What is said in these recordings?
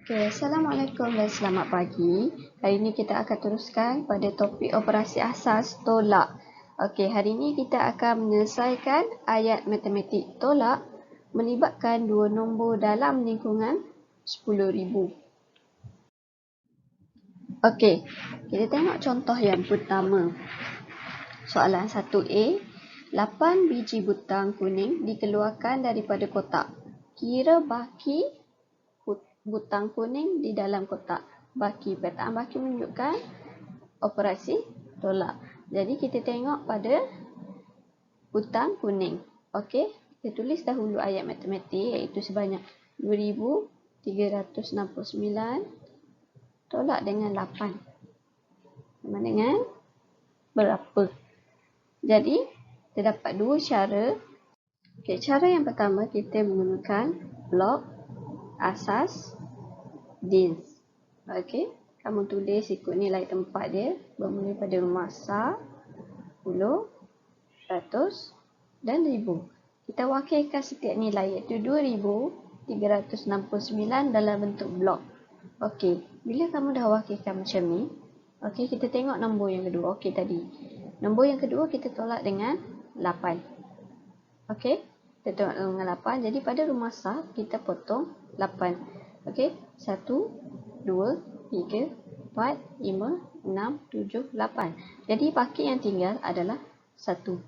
Okay, Assalamualaikum dan selamat pagi. Hari ini kita akan teruskan pada topik operasi asas tolak. Okey, hari ini kita akan menyelesaikan ayat matematik tolak melibatkan dua nombor dalam lingkungan 10,000. Okey, kita tengok contoh yang pertama. Soalan 1A, 8 biji butang kuning dikeluarkan daripada kotak. Kira baki butang kuning di dalam kotak. Baki, petaan baki menunjukkan operasi tolak. Jadi kita tengok pada butang kuning. Okey, kita tulis dahulu ayat matematik iaitu sebanyak 2369 tolak dengan 8. Sama dengan berapa? Jadi, terdapat dua cara. Okey, cara yang pertama kita menggunakan blok asas DINS. Okey, kamu tulis ikut nilai tempat dia bermula pada rumah sah, 10, 100 dan 1000. Kita wakilkan setiap nilai iaitu 2369 dalam bentuk blok. Okey, bila kamu dah wakilkan macam ni, okey, kita tengok nombor yang kedua. Okey, tadi nombor yang kedua kita tolak dengan 8. Okey, kita tolak dengan 8. Jadi pada rumah sah kita potong 8. Okey, 1, 2, 3, 4, 5, 6, 7, 8. Jadi baki yang tinggal adalah 1.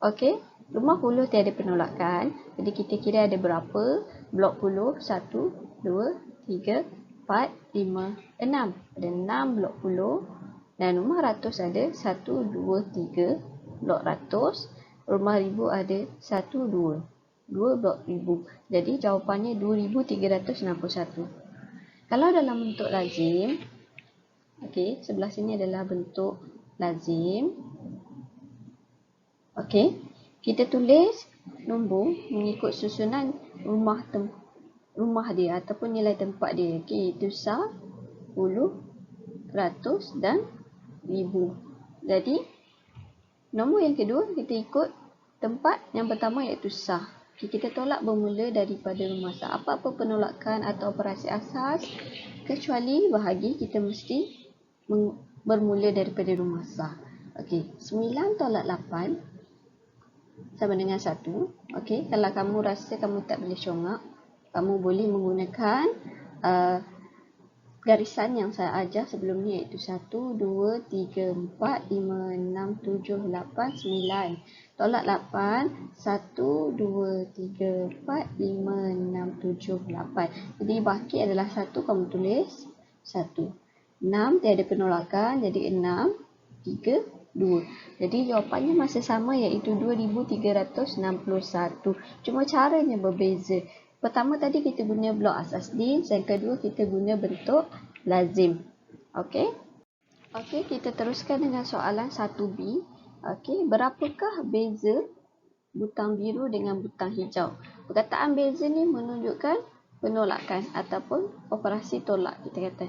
Okey, rumah puluh tiada penolakan. Jadi kita kira ada berapa blok puluh? 1, 2, 3, 4, 5, 6. Ada 6 blok puluh. Dan rumah ratus ada 1, 2, 3 blok ratus. Rumah ribu ada 1, 2 blok ribu. Jadi jawapannya 2361. Kalau dalam bentuk lazim, okey, sebelah sini adalah bentuk lazim. Okey, kita tulis nombor mengikut susunan rumah dia ataupun nilai tempat dia. Okey, itu sah, 10, ratus dan ribu. Jadi nombor yang kedua kita ikut tempat yang pertama iaitu sah. Kita tolak bermula daripada rumah sah. Apa-apa penolakan atau operasi asas kecuali bahagi kita mesti bermula daripada rumah sah. Okey, 9 tolak 8 sama dengan 1. Okey, kalau kamu rasa kamu tak boleh congak, kamu boleh menggunakan garisan yang saya ajar sebelum ni iaitu 1, 2, 3, 4, 5, 6, 7, 8, 9. Tolak 8, 1, 2, 3, 4, 5, 6, 7, 8. Jadi baki adalah 1, kamu tulis 1. 6, tiada penolakan, jadi 6, 3, 2. Jadi jawapannya masih sama iaitu 2361. Cuma caranya berbeza. Pertama tadi kita guna blok asas DINS, yang kedua kita guna bentuk lazim. Okey. Okey, kita teruskan dengan soalan 1B. Okey, berapakah beza butang biru dengan butang hijau? Perkataan beza ni menunjukkan penolakan ataupun operasi tolak kita kata.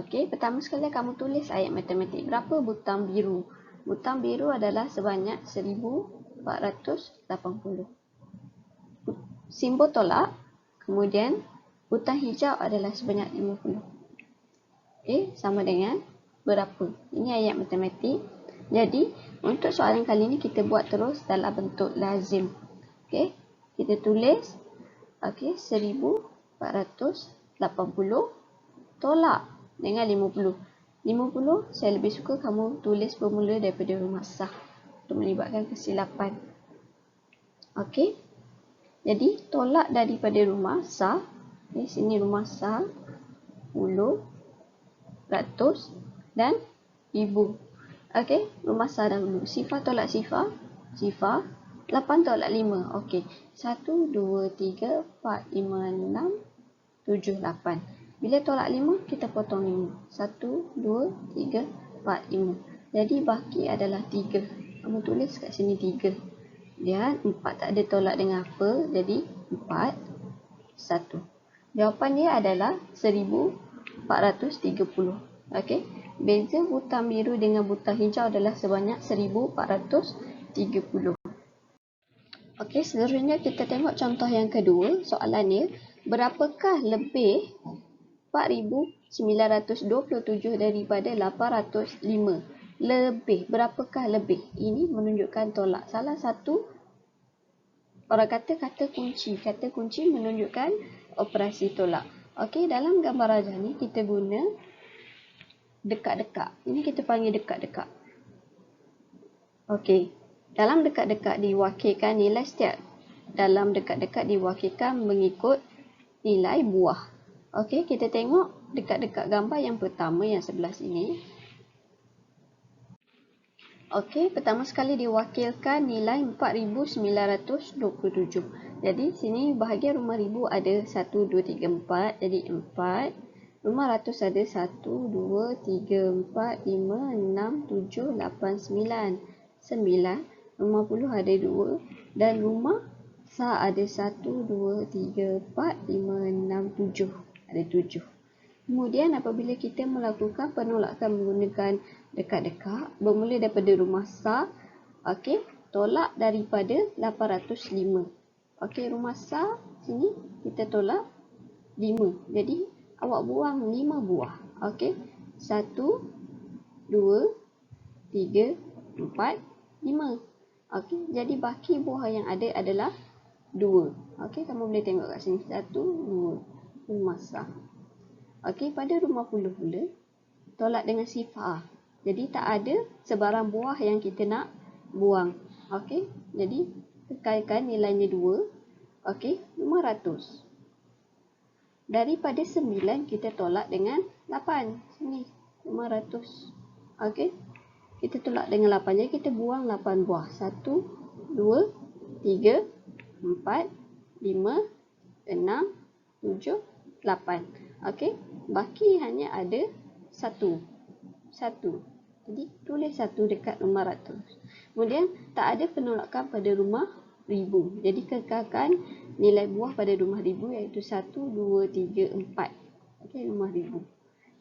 Okey, pertama sekali kamu tulis ayat matematik. Berapa butang biru? Butang biru adalah sebanyak 1480. Simbol tolak, kemudian butang hijau adalah sebanyak 50. Okey, sama dengan berapa? Ini ayat matematik. Jadi, untuk soalan kali ini kita buat terus dalam bentuk lazim. Okey, kita tulis 1480 tolak dengan 50. 50 saya lebih suka kamu tulis bermula daripada rumah sah untuk melibatkan kesilapan. Okey. Jadi, tolak daripada rumah sah. Okay, sini rumah sah, 10, ratus dan ribu. Okey, rumah sah dahulu. Sifar tolak sifar. Sifar. 8 tolak 5. Okey. 1, 2, 3, 4, 5, 6, 7, 8. Bila tolak 5, kita potong 5. 1, 2, 3, 4, 5. Jadi baki adalah 3. Kamu tulis kat sini 3. Dan 4 tak ada tolak dengan apa, jadi 4, 1. Jawapan dia adalah 1430. Okey, beza butang biru dengan butang hijau adalah sebanyak 1430. Okey, seterusnya kita tengok contoh yang kedua. Soalan dia, berapakah lebih 4,927 daripada 805. Lebih. Berapakah lebih? Ini menunjukkan tolak. Salah satu orang kata kunci. Kata kunci menunjukkan operasi tolak. Okey, dalam gambar rajah ni kita guna dekat-dekat. Ini kita panggil dekat-dekat. Okey. Dalam dekat-dekat diwakilkan nilai setiap. Dalam dekat-dekat diwakilkan mengikut nilai buah. Okey, kita tengok dekat-dekat gambar yang pertama yang sebelah sini. Okey, pertama sekali diwakilkan nilai 4,927. Jadi sini bahagian rumah ribu ada 1, 2, 3, 4. Jadi 4. Rumah ratus ada 1, 2, 3, 4, 5, 6, 7, 8, 9. 9. Rumah puluh ada 2. Dan rumah sa ada 1, 2, 3, 4, 5, 6, 7. Ada 7. Kemudian apabila kita melakukan penolakan menggunakan dekat-dekat, bermula daripada rumah sa, okey, tolak daripada 805. Okey, rumah sa sini kita tolak 5. Jadi awak buang 5 buah. Okey. 1, 2, 3, 4, 5. Okey, jadi baki buah yang ada adalah 2. Okey, kamu boleh tengok kat sini. 1, 2. Rumah sa. Okey, pada rumah puluh pula, tolak dengan sifar. Jadi tak ada sebarang buah yang kita nak buang. Okey, jadi kekalkan nilainya 2. Okey, 500. Daripada 9 kita tolak dengan 8. Sini, 500. Okey, kita tolak dengan 8. Jadi kita buang 8 buah. 1, 2, 3, 4, 5, 6, 7, 8. Okey, baki hanya ada 1. Jadi tulis 1 dekat 500. Kemudian tak ada penolakan pada rumah ribu. Jadi kekalkan nilai buah pada rumah ribu iaitu 1, 2, 3, 4. Okey, rumah ribu.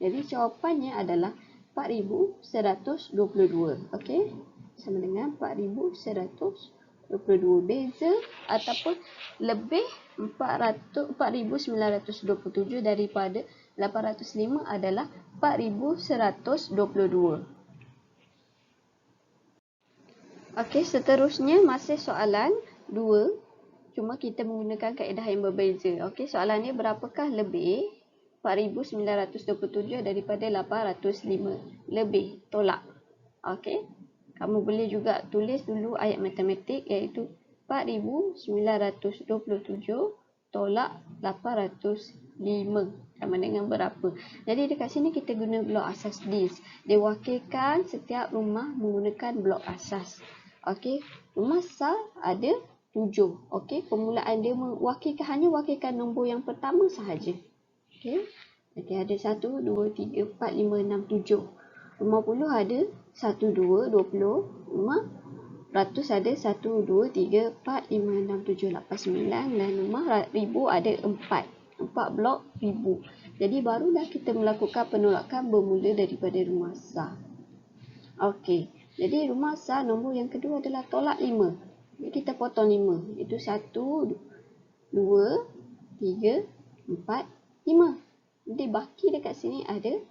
Jadi jawapannya adalah 4,122. Okey, sama dengan 4,122. Beza ataupun lebih 4,927 daripada 805 adalah 4,122. Okey, seterusnya masih soalan 2. Cuma kita menggunakan kaedah yang berbeza. Okey, soalan ni berapakah lebih 4,927 daripada 805? Lebih, tolak. Okey, kamu boleh juga tulis dulu ayat matematik iaitu 4,927 tolak 805 sama dengan berapa. Jadi dekat sini kita guna blok asas disk. Diwakilkan setiap rumah menggunakan blok asas. Okey, rumah sa ada 7. Okey, permulaan dia hanya wakilkan nombor yang pertama sahaja. Okey, jadi ada 1, 2, 3, 4, 5, 6, 7. Rumah puluh ada 1, 2, 20. Rumah ratus ada 1, 2, 3, 4, 5, 6, 7, 8, 9. Dan rumah ribu ada 4. 4 blok ribu. Jadi barulah kita melakukan penolakan bermula daripada rumah sa. Okey, jadi rumah sa nombor yang kedua adalah tolak 5. Jadi kita potong 5. Itu 1, 2, 3, 4, 5. Jadi baki dekat sini ada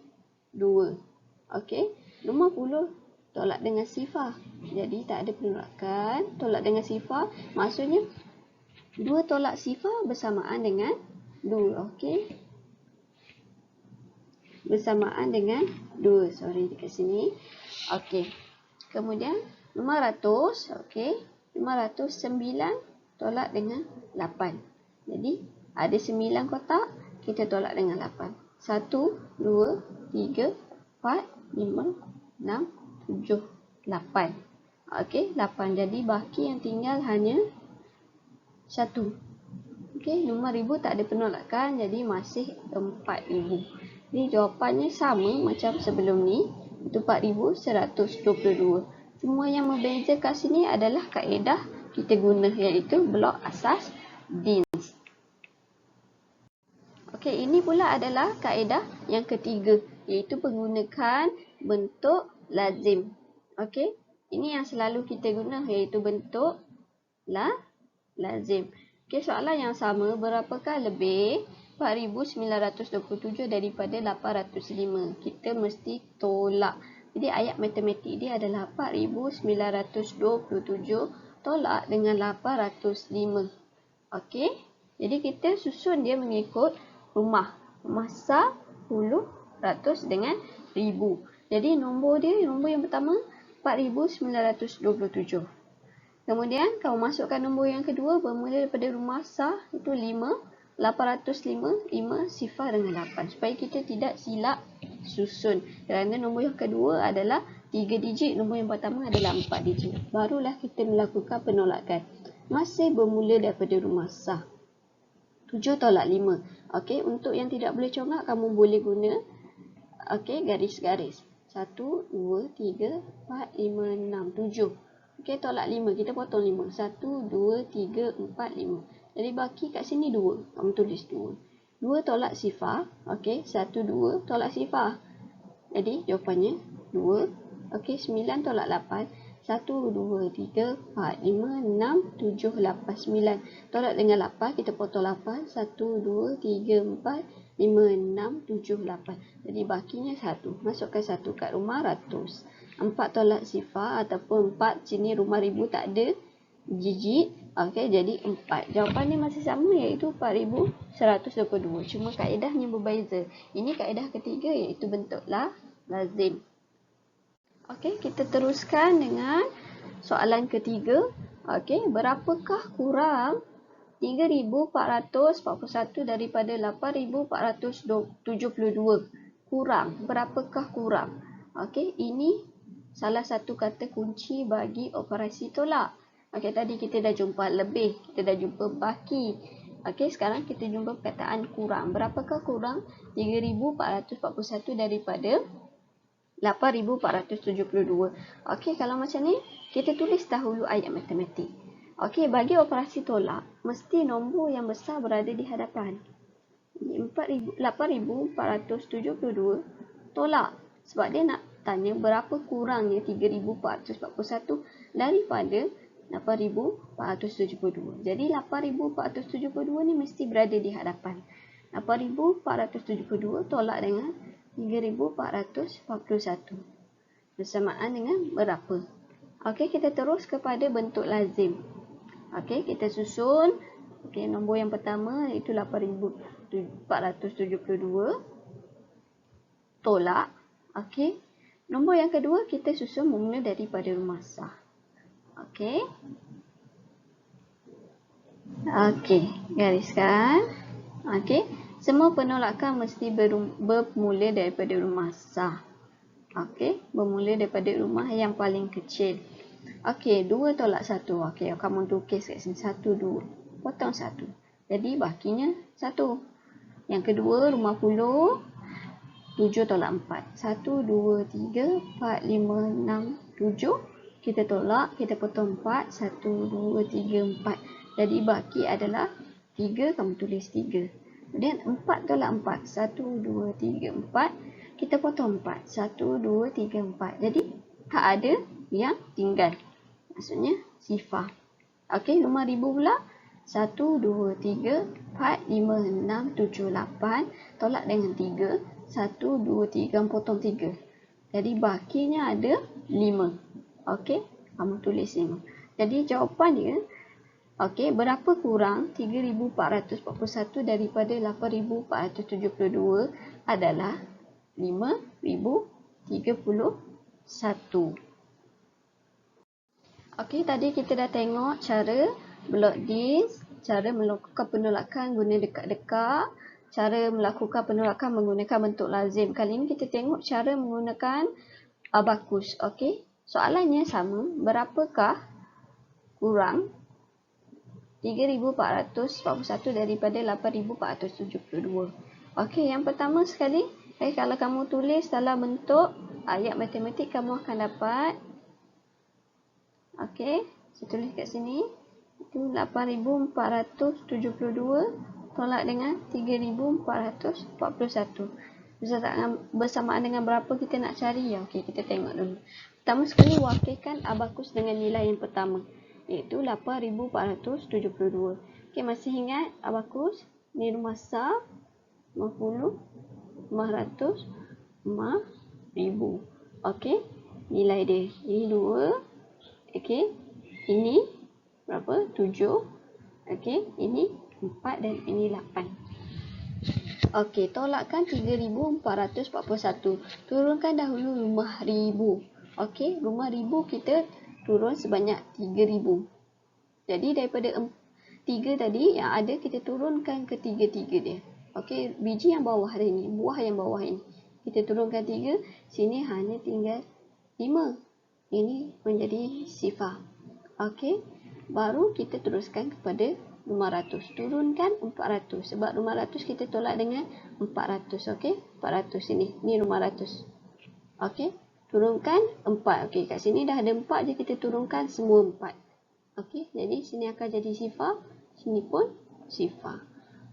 2. Okey, rumah puluh tolak dengan sifar. Jadi tak ada penolakan. Tolak dengan sifar maksudnya 2 tolak sifar bersamaan dengan 2. Okey, bersamaan dengan 2. Sorry, dekat sini. Okey, kemudian 500. Okey, 509 tolak dengan 8. Jadi ada 9 kotak, kita tolak dengan 8. 1, 2, 3, 4, 5, 6, 7, 8. Okey, 8. Jadi baki yang tinggal hanya 1. Okey, rumah ribu tak ada penolakan, jadi masih 4,000. Jadi jawapannya sama macam sebelum ni, itu 4,122. Cuma yang membeza kat sini adalah kaedah kita guna iaitu blok asas DINS. Okey, ini pula adalah kaedah yang ketiga iaitu menggunakan bentuk lazim. Okey, ini yang selalu kita guna iaitu bentuk lazim. Okey, soalan yang sama, berapakah lebih 4,927 daripada 805. Kita mesti tolak. Jadi ayat matematik dia adalah 4,927 tolak dengan 805. Okey. Jadi kita susun dia mengikut rumah. Rumah sah, puluh, ratus dengan ribu. Jadi nombor yang pertama 4,927. Kemudian kamu masukkan nombor yang kedua bermula daripada rumah sah itu 5. 805, 5 sifar dengan 8. Supaya kita tidak silap susun. Kerana nombor yang kedua adalah 3 digit. Nombor yang pertama adalah 4 digit. Barulah kita melakukan penolakan. Masih bermula daripada rumah sah. 7 tolak 5. Okey, untuk yang tidak boleh congak, kamu boleh guna garis-garis. 1, 2, 3, 4, 5, 6, 7. Okey, tolak 5. Kita potong 5. 1, 2, 3, 4, 5. Jadi baki kat sini 2. Kamu tulis 2. 2 tolak sifar. Okey, 1, 2 tolak sifar. Jadi jawapannya 2. Okey, 9 tolak 8. 1, 2, 3, 4, 5, 6, 7, 8, 9. Tolak dengan 8, kita potong 8. 1, 2, 3, 4, 5, 6, 7, 8. Jadi bakinya 1. Masukkan 1 kat rumah ratus. 4 tolak sifar ataupun 4 sini rumah ribu tak ada gigit. Okey, jadi 4. Jawapan dia masih sama iaitu 4,122. Cuma kaedahnya berbeza. Ini kaedah ketiga iaitu bentuk lazim. Okey, kita teruskan dengan soalan ketiga. Okey, berapakah kurang 3,441 daripada 8,472? Kurang. Berapakah kurang? Okey, ini salah satu kata kunci bagi operasi tolak. Okey, tadi kita dah jumpa lebih, kita dah jumpa baki. Okey, sekarang kita jumpa perkataan kurang. Berapakah kurang 3,441 daripada 8,472? Okey, kalau macam ni, kita tulis dahulu ayat matematik. Okey, bagi operasi tolak, mesti nombor yang besar berada di hadapan. 8,472 tolak. Sebab dia nak tanya berapa kurangnya 3,441 daripada 8,472. Jadi 8,472 ni mesti berada di hadapan. 8,472 tolak dengan 3,441. Bersamaan dengan berapa? Okey, kita terus kepada bentuk lazim. Okey, kita susun. Okey, nombor yang pertama iaitu 8,472 tolak. Okey. Nombor yang kedua kita susun bermula daripada rumah sah. Okey. Okey, gariskan. Okey. Semua penolakan mesti bermula daripada rumah sah. Okey, bermula daripada rumah yang paling kecil. Okey, 2 tolak 1. Okey, kamu tukis kat sini 1, 2. Potong 1. Jadi bakinya 1. Yang kedua, rumah puluh. 7 tolak 4. 1, 2, 3, 4, 5, 6, 7. Kita tolak, kita potong 4. 1, 2, 3, 4. Jadi baki adalah 3, kamu tulis 3. Kemudian 4 tolak 4. 1, 2, 3, 4. Kita potong 4. 1, 2, 3, 4. Jadi tak ada yang tinggal. Maksudnya sifar. Okey, rumah ribu pula. 1, 2, 3, 4, 5, 6, 7, 8. Tolak dengan 3. 1, 2, 3, potong 3. Jadi bakinya ada 5. Okey, kamu tulis 5. Jadi jawapan dia, okey, berapa kurang 3,441 daripada 8,472 adalah 5,031. Okey, tadi kita dah tengok cara block disk, cara melakukan penolakan guna dekat-dekat, cara melakukan penolakan menggunakan bentuk lazim. Kali ini kita tengok cara menggunakan abakus. Okey, soalannya sama. Berapakah kurang 3,441 daripada 8,472? Okey, yang pertama sekali, kalau kamu tulis dalam bentuk ayat matematik, kamu akan dapat, okey, saya tulis kat sini, itu 8,472 tolak dengan 3,441. Bersamaan dengan berapa kita nak cari? Okey, kita tengok dulu. Pertama sekali, wakilkan abakus dengan nilai yang pertama, iaitu 8,472. Okey, masih ingat abakus? Ni rumah sah. 50, 500, 5,000. Okey, nilai dia. Ini 2. Okey, ini berapa? 7. Okey, ini 4 dan ini 8. Okey, tolakkan 3,441. Turunkan dahulu rumah ribu. Okey, rumah ribu kita turun sebanyak 3,000. Jadi daripada 3 tadi yang ada kita turunkan ke 3 dia. Okey, biji yang bawah ni, buah yang bawah ini. Kita turunkan 3, sini hanya tinggal 5. Ini menjadi sifar. Okey, baru kita teruskan kepada 500. Turunkan 400 sebab 500 kita tolak dengan 400. Okey, 400 ini 500. Okey, turunkan 4. Okey, kat sini dah ada 4 je, kita turunkan semua 4. Okey, jadi sini akan jadi sifar, sini pun sifar.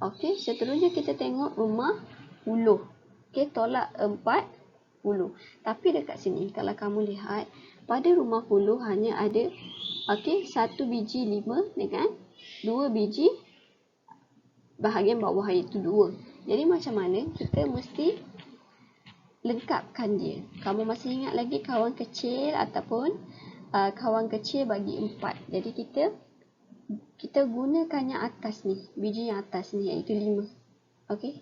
Okey, seterusnya kita tengok rumah puluh. Okey, tolak 40. Tapi dekat sini kalau kamu lihat pada rumah puluh hanya ada okey, 1 biji 5 dengan 2 biji bahagian bawah iaitu 2. Jadi macam mana kita mesti lengkapkan dia. Kamu masih ingat lagi kawan kecil ataupun kawan kecil bagi 4. Jadi kita gunakan yang atas ni, biji yang atas ni iaitu 5. Okey.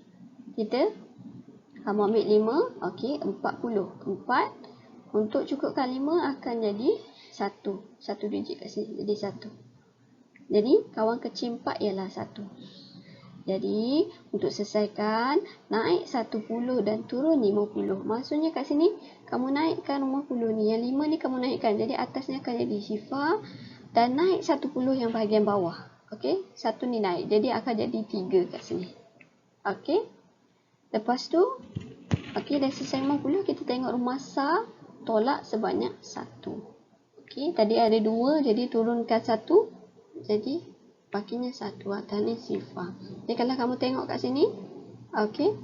Kamu ambil 5, okey, 40. 4 untuk cukupkan 5 akan jadi 1. 1 biji kat sini jadi 1. Jadi kawan kecil 4 ialah 1. Jadi untuk selesaikan, naik 10 dan turun 50. Maksudnya kat sini kamu naikkan 50 ni, yang 5 ni kamu naikkan. Jadi atasnya akan jadi sifar dan naik 10 yang bahagian bawah. Okey, 1 ni naik. Jadi akan jadi 3 kat sini. Okey. Lepas tu, okey, dah selesai 50, kita tengok rumah sar, tolak sebanyak 1. Okey, tadi ada 2, jadi turunkan 1. Jadi bakinya 1, atas ni sifar. Jadi kalau kamu tengok kat sini, okey,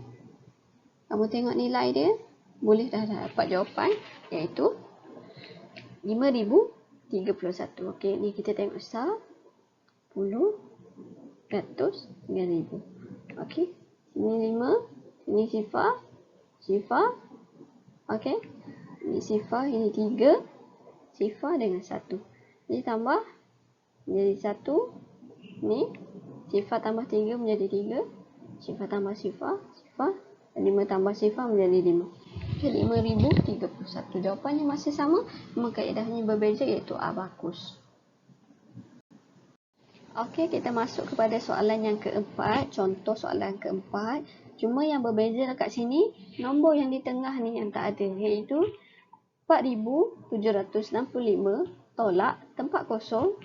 kamu tengok nilai dia, boleh dah dapat jawapan, iaitu 5,031. Okey, ni kita tengok sar, 10, 100, 9,000. Okey, sini 5, sini sifar, sifar. Okey, ini sifar, ini 3, sifar dengan 1. Jadi tambah menjadi 1. Ni sifar tambah 3 menjadi 3. Sifar tambah sifar, sifar. 5 tambah sifar menjadi 5. Jadi 5,031. Jawapannya masih sama, cuma kaedahnya berbeza iaitu abakus. Okey, kita masuk kepada soalan yang keempat. Contoh soalan keempat. Cuma yang berbeza dekat sini, nombor yang di tengah ni yang tak ada, iaitu 4,765 tolak tempat kosong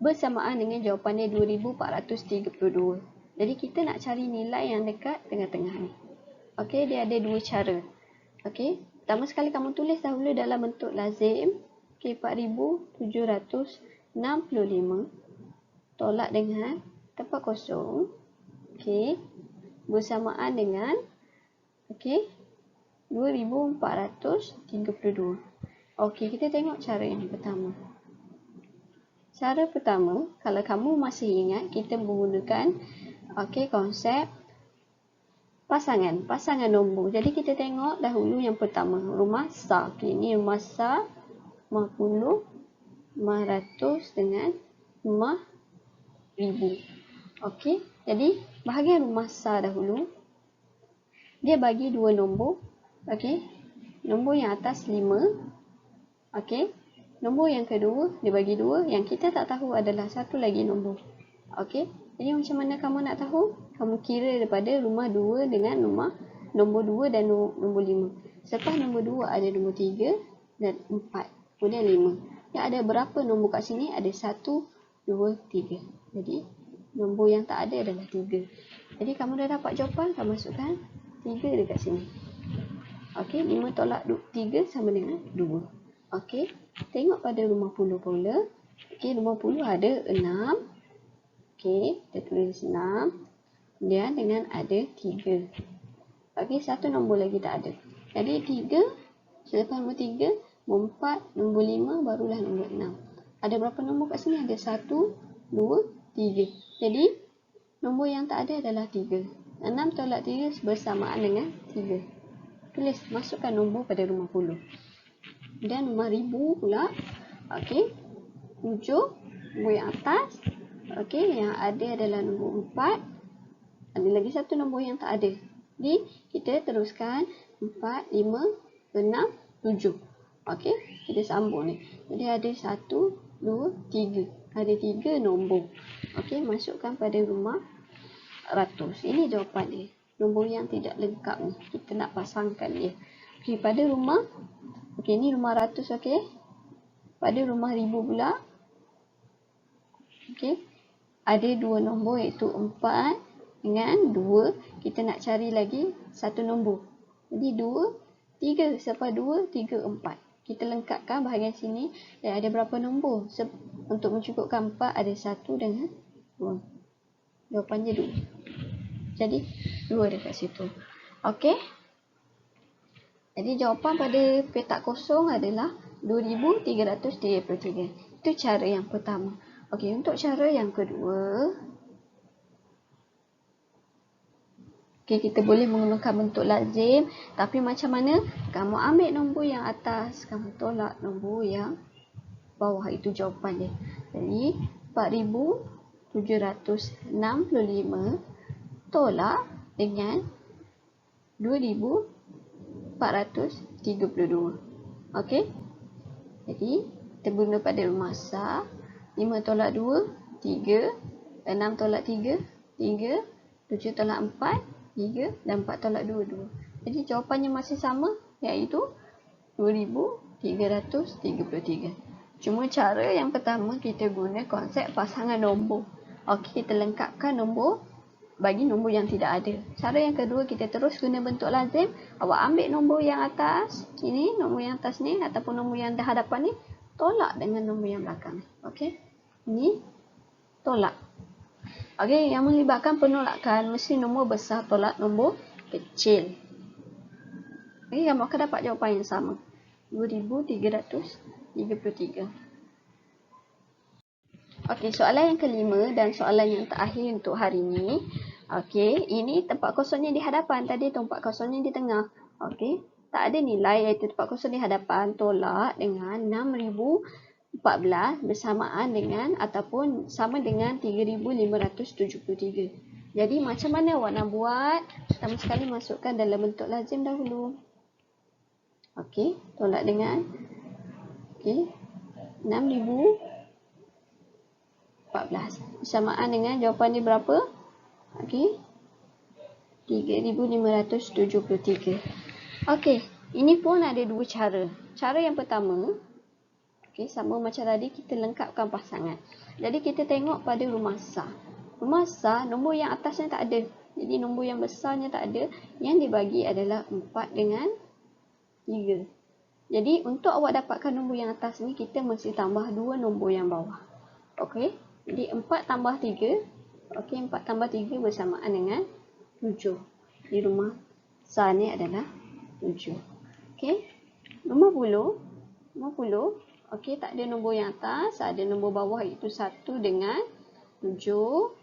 bersamaan dengan jawapannya 2,432. Jadi kita nak cari nilai yang dekat tengah-tengah ni. Okey, dia ada 2 cara. Okey, pertama sekali kamu tulis dahulu dalam bentuk lazim. Okey, 4,765 tolak dengan tempat kosong. Okey, bersamaan dengan okey, 2,432. Okey, kita tengok cara yang pertama. Cara pertama, kalau kamu masih ingat, kita menggunakan konsep pasangan nombor. Jadi kita tengok dahulu yang pertama, rumah sar. Okey, ini rumah sar 50, 500 dengan 5,000. Okey, jadi bahagian rumah sar dahulu, dia bagi 2 nombor. Okey, nombor yang atas 5. Okey, nombor yang kedua, dia bagi 2. Yang kita tak tahu adalah satu lagi nombor. Okey, jadi macam mana kamu nak tahu? Kamu kira daripada rumah 2 dengan nombor 2 dan nombor 5. Selepas nombor 2 ada nombor 3 dan 4. Kemudian 5. Yang ada berapa nombor kat sini? Ada 1, 2, 3. Jadi, nombor yang tak ada adalah 3. Jadi, kamu dah dapat jawapan, kamu masukkan 3 dekat sini. Okey, 5 tolak 3 sama dengan 2. Okey, tengok pada rumah puluh pula. Okey, rumah puluh ada 6. Okey, kita tulis 6. Kemudian dengan ada 3. Okey, satu nombor lagi tak ada. Jadi 3, selepas nombor 3, nombor 4, nombor 5, barulah nombor 6. Ada berapa nombor kat sini? Ada 1, 2, 3. Jadi, nombor yang tak ada adalah 3. 6 tolak 3 bersamaan dengan 3. Tulis, masukkan nombor pada rumah puluh. Dan rumah ribu pula. Okey. 7, nombor yang atas. Okey, yang ada adalah nombor 4. Ada lagi satu nombor yang tak ada. Jadi, kita teruskan 4, 5, 6, 7. Okey, kita sambung ni. Jadi, ada 1, 2, 3. Ada 3 nombor. Okey, masukkan pada rumah ratus. Ini jawapan dia. Nombor yang tidak lengkap ni. Kita nak pasangkan dia. Okey, pada rumah. Okey, ni rumah ratus. Okey. Pada rumah ribu pula. Okey. Ada 2 nombor iaitu 4 dengan 2. Kita nak cari lagi satu nombor. Jadi 2, 3. Selepas 2, 3, 4. Kita lengkapkan bahagian sini. Dan ada berapa nombor? Untuk mencukupkan 4 ada 1 dengan 2. Jawapannya 2. Jadi 2 dekat situ. Okey. Jadi jawapan pada petak kosong adalah 2333. Itu cara yang pertama. Okey, untuk cara yang kedua. Okey, kita boleh menggunakan bentuk lazim. Tapi macam mana? Kamu ambil nombor yang atas, kamu tolak nombor yang bawah. Itu jawapan dia. Jadi 4765 tolak dengan 2432. Okey. Jadi, kita guna pada rumah sah. 5 tolak 2, 3. 6 tolak 3, 3. 7 tolak 4, 3. Dan 4 tolak 2, 2. Jadi, jawapannya masih sama, iaitu 2333. Cuma cara yang pertama, kita guna konsep pasangan nombor. Okey, kita lengkapkan nombor bagi nombor yang tidak ada. Cara yang kedua, kita terus guna bentuk lazim. Awak ambil nombor yang atas, ini nombor yang atas ni, ataupun nombor yang di hadapan ni, tolak dengan nombor yang belakang. Okey, ini tolak. Okey, yang melibatkan penolakan, mesti nombor besar tolak nombor kecil. Okey, kamu akan dapat jawapan yang sama. 2333. Okey, soalan yang kelima dan soalan yang terakhir untuk hari ini. Okey, ini tempat kosongnya di hadapan. Tadi tempat kosongnya di tengah. Okey, tak ada nilai iaitu tempat kosong di hadapan. Tolak dengan 6014 bersamaan dengan ataupun sama dengan 3573. Jadi macam mana awak nak buat? Pertama sekali masukkan dalam bentuk lazim dahulu. Okey, tolak dengan 6014 bersamaan dengan jawapan dia berapa? Okey, 3573. Okey, ini pun ada dua cara. Cara yang pertama, okey, sama macam tadi, kita lengkapkan pasangan. Jadi kita tengok pada rumah sah. Rumah sah, nombor yang atasnya tak ada. Jadi nombor yang besarnya tak ada. Yang dibagi adalah 4 dengan 3. Jadi untuk awak dapatkan nombor yang atas ni, kita mesti tambah 2 nombor yang bawah. Okey, jadi 4 tambah 3. Okey, 4 tambah 3 bersamaan dengan 7. Di rumah sah ni adalah 7. Okey, nombor 10. Okey, tak ada nombor yang atas, ada nombor bawah iaitu 1 dengan 7.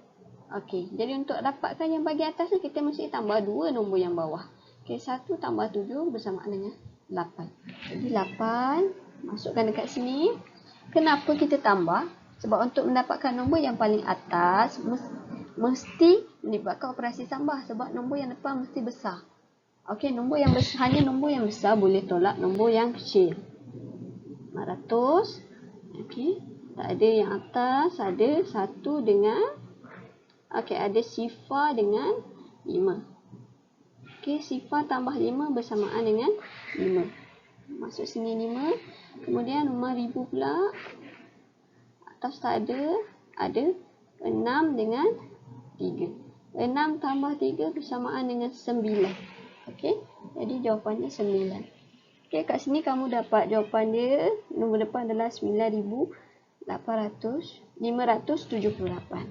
Okey, jadi untuk dapatkan yang bagi atas ni, kita mesti tambah 2 nombor yang bawah. Okey, 1 tambah 7 bersamaan dengan 8. Jadi 8, masukkan dekat sini. Kenapa kita tambah? Sebab untuk mendapatkan nombor yang paling atas, mesti melibatkan operasi tambah. Sebab nombor yang depan mesti besar. Okey, nombor yang besar, hanya nombor yang besar boleh tolak nombor yang kecil. 400. Okey, tak ada yang atas, ada 1 dengan, okey, ada sifar dengan 5. Okey, sifar tambah 5 bersamaan dengan 5. Masuk sini 5. Kemudian rumah ribu pula. Atas tak ada. Ada 6 dengan 3. 6 tambah 3 bersamaan dengan 9. Okey, jadi jawapannya 9. Okey, kat sini kamu dapat jawapan dia. Nombor depan adalah 9,578.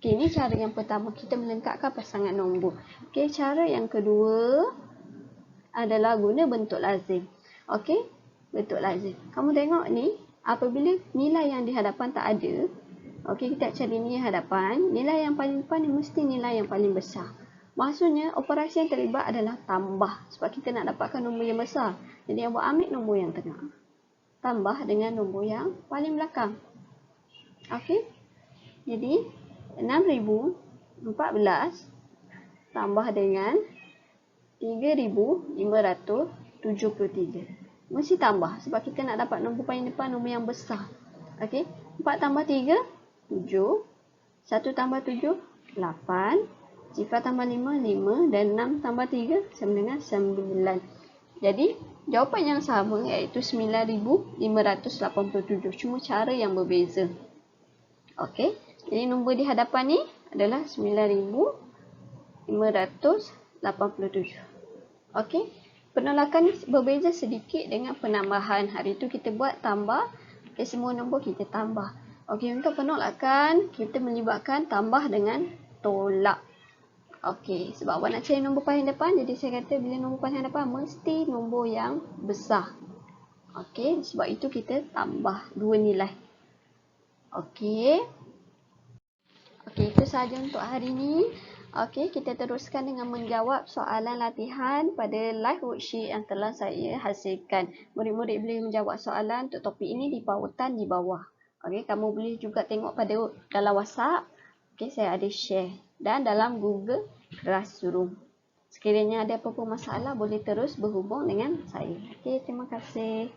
Okey, ini cara yang pertama, kita melengkapkan pasangan nombor. Okey, cara yang kedua adalah guna bentuk lazim. Okey, bentuk lazim. Kamu tengok ni, apabila nilai yang di hadapan tak ada, okey, kita cari nilai hadapan. Nilai yang paling depan ni mesti nilai yang paling besar. Maksudnya operasi yang terlibat adalah tambah. Sebab kita nak dapatkan nombor yang besar. Jadi awak ambil nombor yang tengah. Tambah dengan nombor yang paling belakang. Okey. Jadi 6,014 tambah dengan 3,573. Mesti tambah sebab kita nak dapat nombor paling depan, nombor yang besar. Okey. 4 tambah 3, 7. 1 tambah 7, 8. Sifar tambah 5, 5. Dan 6 tambah 3, sama dengan 9. Jadi, jawapan yang sama iaitu 9,587. Cuma cara yang berbeza. Okey. Jadi, nombor di hadapan ni adalah 9,587. Okey. Penolakan ni berbeza sedikit dengan penambahan. Hari tu kita buat tambah. Okay, semua nombor kita tambah. Okey, untuk penolakan, kita melibatkan tambah dengan tolak. Okey, sebab awak nak cari nombor paling depan, jadi saya kata bila nombor paling depan, mesti nombor yang besar. Okey, sebab itu kita tambah dua nilai. Okey. Okey, itu sahaja untuk hari ini. Okey, kita teruskan dengan menjawab soalan latihan pada live worksheet yang telah saya hasilkan. Murid-murid boleh menjawab soalan untuk topik ini di pautan di bawah. Okey, kamu boleh juga tengok pada dalam WhatsApp. Okey, saya ada share. Dan dalam Google Classroom. Sekiranya ada apa-apa masalah, boleh terus berhubung dengan saya. Okey, terima kasih.